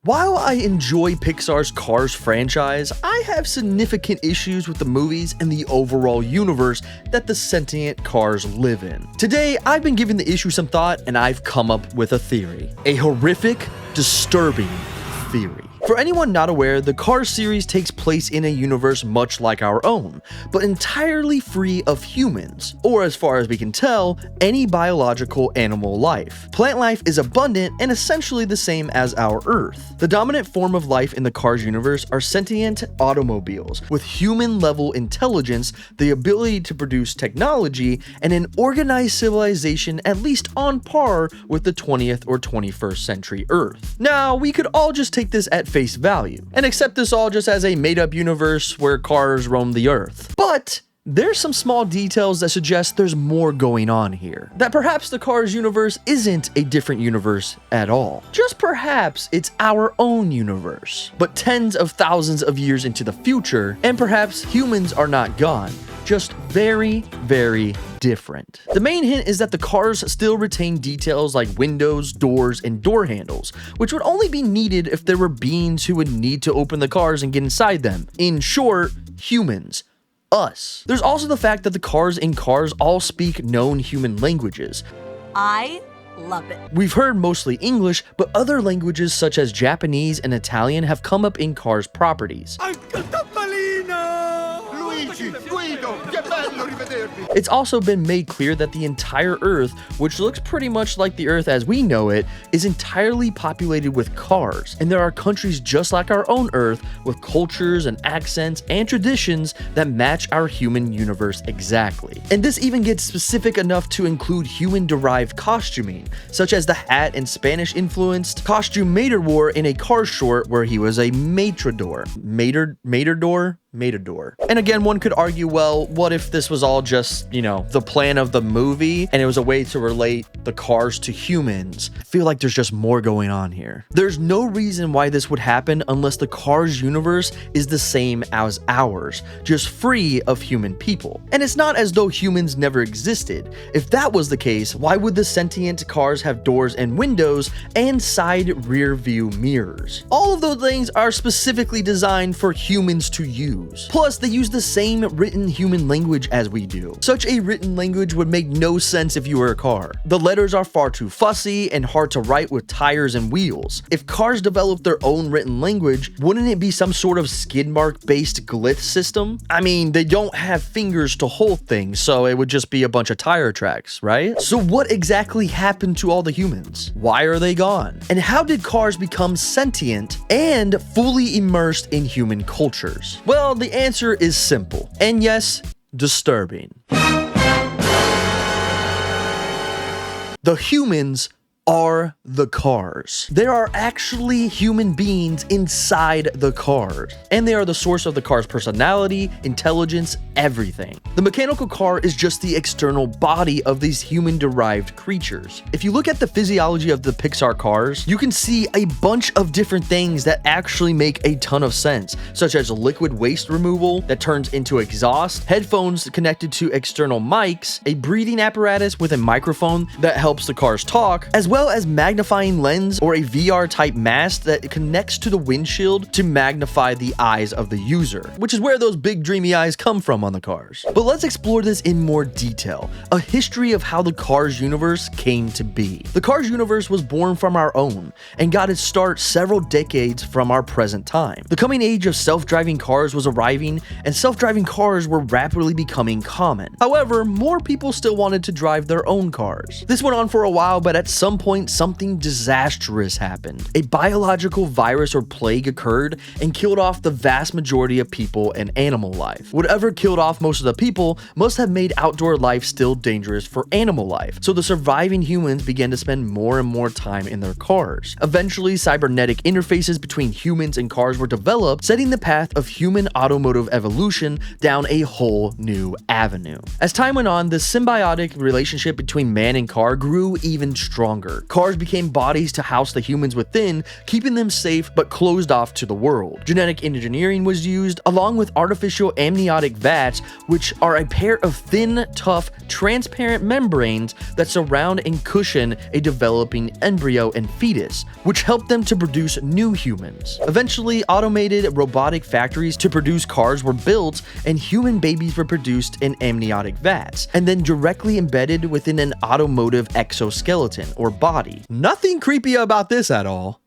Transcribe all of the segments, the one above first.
While I enjoy Pixar's Cars franchise, I have significant issues with the movies and the overall universe that the sentient cars live in. Today, I've been giving the issue some thought and I've come up with a theory. A horrific, disturbing theory. For anyone not aware, the Cars series takes place in a universe much like our own, but entirely free of humans, or as far as we can tell, any biological animal life. Plant life is abundant and essentially the same as our Earth. The dominant form of life in the Cars universe are sentient automobiles, with human-level intelligence, the ability to produce technology, and an organized civilization at least on par with the 20th or 21st century Earth. Now, we could all just take this at face value and accept this all just as a made-up universe where cars roam the earth. But there's some small details that suggest there's more going on here. That perhaps the Cars universe isn't a different universe at all. Just perhaps it's our own universe, but tens of thousands of years into the future, and perhaps humans are not gone. Just very, very different. The main hint is that the cars still retain details like windows, doors, and door handles, which would only be needed if there were beings who would need to open the cars and get inside them. In short, humans. Us. There's also the fact that the cars in Cars all speak known human languages. I love it. We've heard mostly English, but other languages such as Japanese and Italian have come up in Cars properties. It's also been made clear that the entire Earth, which looks pretty much like the Earth as we know it, is entirely populated with cars, and there are countries just like our own Earth with cultures and accents and traditions that match our human universe exactly. And this even gets specific enough to include human-derived costuming, such as the hat and Spanish-influenced costume Mater wore in a Cars short where he was a matador. Matador. And again, one could argue, well, what if this was all just, the plan of the movie and it was a way to relate the cars to humans? I feel like there's just more going on here. There's no reason why this would happen unless the Cars universe is the same as ours, just free of human people. And it's not as though humans never existed. If that was the case, why would the sentient cars have doors and windows and side rear view mirrors? All of those things are specifically designed for humans to use. Plus, they use the same written human language as we do. Such a written language would make no sense if you were a car. The letters are far too fussy and hard to write with tires and wheels. If cars developed their own written language, wouldn't it be some sort of skid mark based glyph system? I mean, they don't have fingers to hold things, so it would just be a bunch of tire tracks, right? So what exactly happened to all the humans? Why are they gone? And how did cars become sentient and fully immersed in human cultures? Well, the answer is simple, and yes, disturbing. The humans are the cars. There are actually human beings inside the cars, and they are the source of the car's personality, intelligence, everything. The mechanical car is just the external body of these human-derived creatures. If you look at the physiology of the Pixar cars, you can see a bunch of different things that actually make a ton of sense, such as liquid waste removal that turns into exhaust, headphones connected to external mics, a breathing apparatus with a microphone that helps the cars talk, as well as magnifying lens or a VR type mask that connects to the windshield to magnify the eyes of the user, which is where those big dreamy eyes come from on the cars. But let's explore this in more detail, a history of how the Cars universe came to be. The Cars universe was born from our own and got its start several decades from our present time. The coming age of self-driving cars was arriving, and self-driving cars were rapidly becoming common. However, more people still wanted to drive their own cars. This went on for a while, but at some point, something disastrous happened. A biological virus or plague occurred and killed off the vast majority of people and animal life. Whatever killed off most of the people must have made outdoor life still dangerous for animal life, so the surviving humans began to spend more and more time in their cars. Eventually, cybernetic interfaces between humans and cars were developed, setting the path of human automotive evolution down a whole new avenue. As time went on, the symbiotic relationship between man and car grew even stronger. however. Cars became bodies to house the humans within, keeping them safe but closed off to the world. Genetic engineering was used, along with artificial amniotic vats, which are a pair of thin, tough, transparent membranes that surround and cushion a developing embryo and fetus, which help them to produce new humans. Eventually, automated robotic factories to produce cars were built, and human babies were produced in amniotic vats, and then directly embedded within an automotive exoskeleton or body. Nothing creepy about this at all.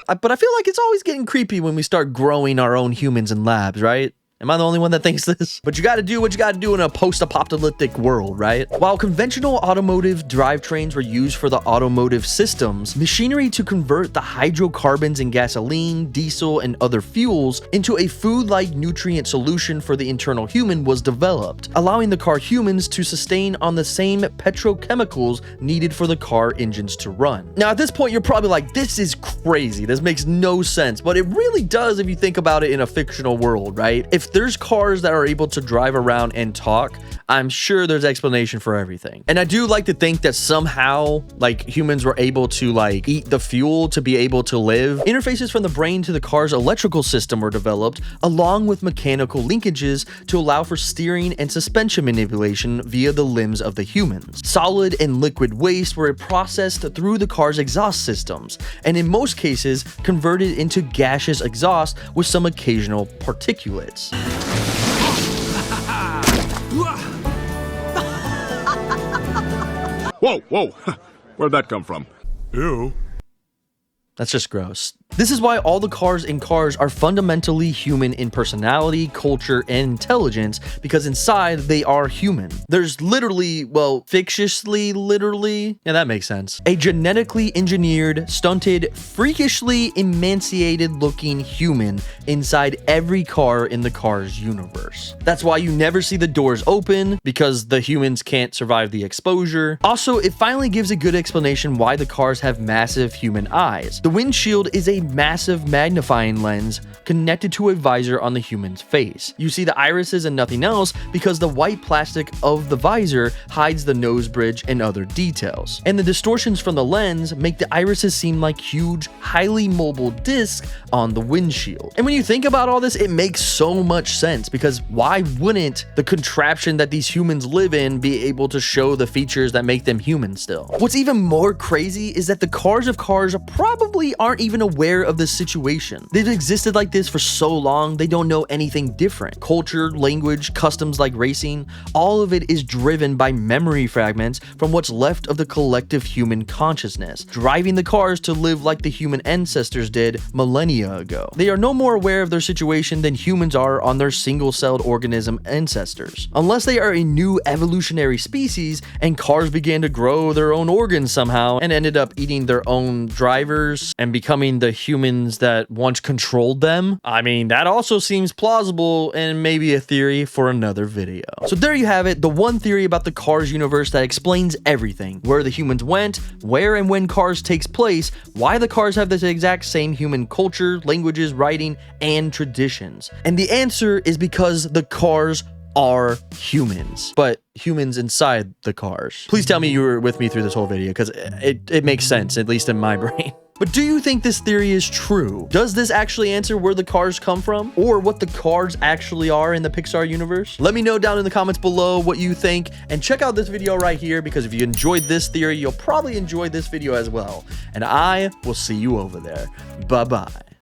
But I feel like it's always getting creepy when we start growing our own humans in labs, right? Am I the only one that thinks this? But you gotta do what you gotta do in a post-apocalyptic world, right? While conventional automotive drivetrains were used for the automotive systems, machinery to convert the hydrocarbons in gasoline, diesel, and other fuels into a food-like nutrient solution for the internal human was developed, allowing the car humans to sustain on the same petrochemicals needed for the car engines to run. Now, at this point, you're probably like, this is crazy. This makes no sense, but it really does if you think about it in a fictional world, right? If there's cars that are able to drive around and talk, I'm sure there's explanation for everything. And I do like to think that somehow, like, humans were able to, like, eat the fuel to be able to live. Interfaces from the brain to the car's electrical system were developed, along with mechanical linkages to allow for steering and suspension manipulation via the limbs of the humans. Solid and liquid waste were processed through the car's exhaust systems, and in most cases, converted into gaseous exhaust with some occasional particulates. Whoa, whoa, where'd that come from? Ew. That's just gross. This is why all the cars in Cars are fundamentally human in personality, culture, and intelligence, because inside they are human. There's literally, well, fictitiously, literally, yeah, that makes sense, a genetically engineered, stunted, freakishly emaciated looking human inside every car in the Cars universe. That's why you never see the doors open, because the humans can't survive the exposure. Also, it finally gives a good explanation why the cars have massive human eyes. The windshield is a massive magnifying lens connected to a visor on the human's face. You see the irises and nothing else because the white plastic of the visor hides the nose bridge and other details. And the distortions from the lens make the irises seem like huge, highly mobile discs on the windshield. And when you think about all this, it makes so much sense, because why wouldn't the contraption that these humans live in be able to show the features that make them human still? What's even more crazy is that the cars of Cars probably aren't even aware of this situation. They've existed like this for so long, they don't know anything different. Culture, language, customs like racing, all of it is driven by memory fragments from what's left of the collective human consciousness, driving the cars to live like the human ancestors did millennia ago. They are no more aware of their situation than humans are on their single-celled organism ancestors. Unless they are a new evolutionary species and cars began to grow their own organs somehow and ended up eating their own drivers and becoming the humans that once controlled them. I mean, that also seems plausible and maybe a theory for another video. So there you have it, the one theory about the Cars universe that explains everything: where the humans went, where and when Cars takes place, why the Cars have this exact same human culture, languages, writing, and traditions. And the answer is because the Cars are humans, but humans inside the cars. Please tell me you were with me through this whole video, because it makes sense, at least in my brain. But do you think this theory is true? Does this actually answer where the cars come from, or what the cars actually are in the Pixar universe? Let me know down in the comments below what you think, and check out this video right here, because if you enjoyed this theory, you'll probably enjoy this video as well. And I will see you over there. Bye-bye.